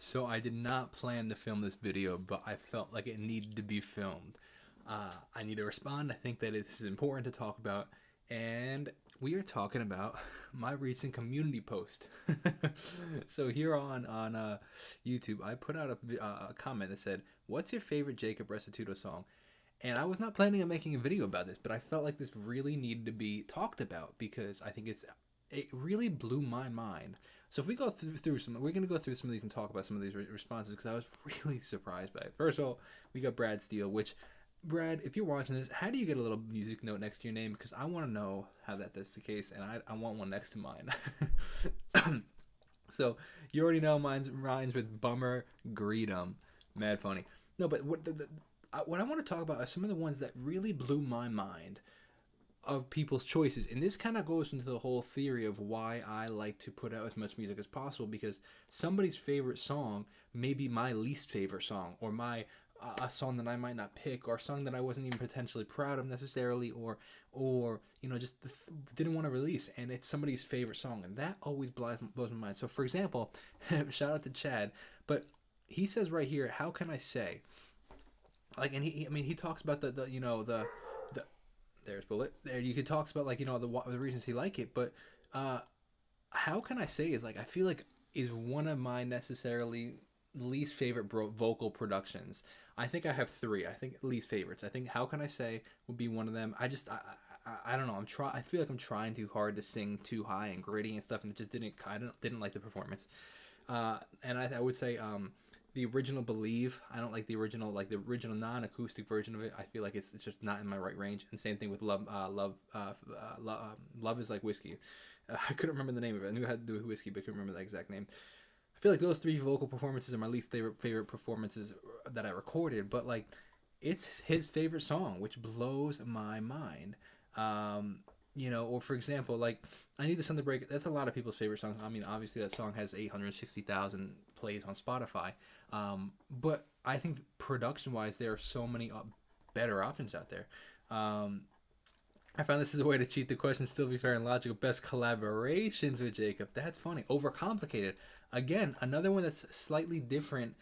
So I did not plan to film this video, but I felt like it needed to be filmed. I need to respond. I think that it's important to talk about, and we are talking about my recent community post. So here on YouTube, I put out a comment that said, "What's your favorite Jacob Restituto song?" And I was not planning on making a video about this, but I felt like this really needed to be talked about because I think it really blew my mind. So if we go through some, we're gonna go through some of these and talk about some of these responses because I was really surprised by it. First of all, we got Brad Steele, which Brad, if you're watching this, how do you get a little music note next to your name? Because I want to know how that's the case, and I want one next to mine. So you already know mine rhymes with bummer, greedum, mad funny. No, but what I want to talk about are some of the ones that really blew my mind of people's choices. And this kind of goes into the whole theory of why I like to put out as much music as possible, because somebody's favorite song may be my least favorite song, or my a song that I might not pick, or a song that I wasn't even potentially proud of necessarily, or just didn't want to release, and it's somebody's favorite song, and that always blows my mind. So for example, shout out to Chad, but he says right here, how can I say, like, and he talks about the there's Bullet. There you could talk about, like, the reasons he like it, but how can I say is, like, I feel like is one of my necessarily least favorite vocal productions. I think I have three. I think least favorites. I think How Can I Say would be one of them. I don't know. I feel like I'm trying too hard to sing too high and gritty and stuff, and it just didn't like the performance. And I would say the original Believe. I don't like the original non-acoustic version of it. I feel like it's just not in my right range. And same thing with Love Is Like Whiskey. I couldn't remember the name of it. I knew it had to do with whiskey, but I couldn't remember the exact name. I feel like those three vocal performances are my least favorite performances that I recorded, but like, it's his favorite song, which blows my mind. Or for example, like, I Need the Sun to Break. That's a lot of people's favorite song. I mean, obviously that song has 860,000 plays on Spotify. But I think production-wise, there are so many better options out there. I found this is a way to cheat the question, still be fair and logical. Best collaborations with Jacob. That's funny. Overcomplicated. Again, another one that's slightly different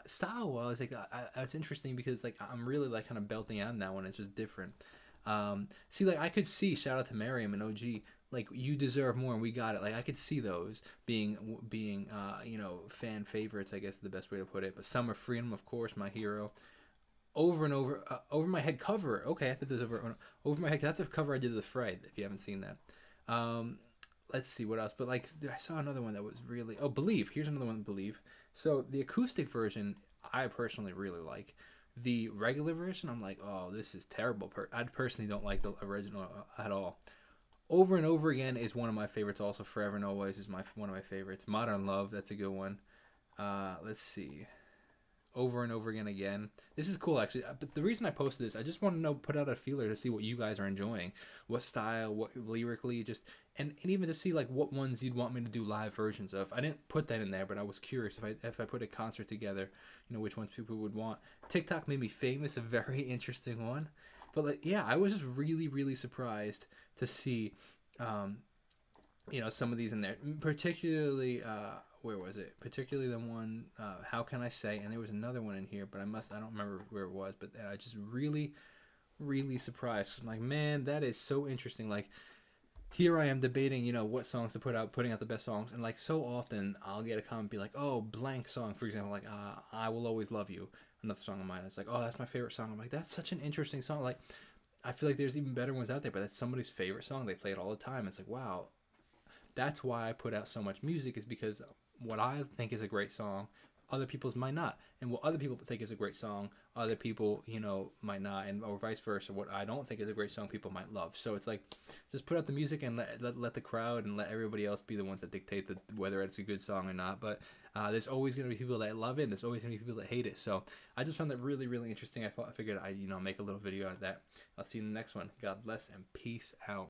style-wise. Like, it's interesting because, like, I'm really, like, kind of belting on that one. It's just different. See, like, I could see, shout out to Miriam and OG, like, You Deserve More and We Got It. Like, I could see those being fan favorites, I guess is the best way to put it. But Summer Freedom, of course, my hero. Over and over, Over My Head cover. Okay, I thought this was over My Head. That's a cover I did of The Fray, if you haven't seen that. Let's see what else. But, like, I saw another one that was really... Oh, Believe. Here's another one, Believe. So the acoustic version, I personally really like. The regular version, I'm like, oh, this is terrible. I personally don't like the original at all. Over and Over Again is one of my favorites. Also, Forever and Always is one of my favorites. Modern Love, that's a good one. Let's see. Over and Over Again. This is cool, actually. But the reason I posted this, I just want to put out a feeler to see what you guys are enjoying. What style, what lyrically, and even to see, like, what ones you'd want me to do live versions of. I didn't put that in there, but I was curious if I put a concert together, which ones people would want. TikTok Made Me Famous, a very interesting one. But, like, yeah, I was just really, really surprised to see, some of these in there. Particularly, where was it? Particularly the one, How Can I Say? And there was another one in here, but I don't remember where it was. But I just really, really surprised. I'm like, man, that is so interesting. Like, here I am debating, what songs to putting out the best songs. And, like, so often I'll get a comment be like, oh, blank song, for example, like, I Will Always Love You, another song of mine. It's like, oh, that's my favorite song. I'm like, that's such an interesting song. Like, I feel like there's even better ones out there, but that's somebody's favorite song. They play it all the time. It's like, wow, that's why I put out so much music, is because what I think is a great song, other people's might not. And what other people think is a great song, other people, might not, or vice versa. What I don't think is a great song, people might love. So it's like, just put out the music and let the crowd and let everybody else be the ones that dictate whether it's a good song or not. But there's always going to be people that love it, and there's always going to be people that hate it. So I just found that really, really interesting. I figured I'd make a little video out of that. I'll see you in the next one. God bless and peace out.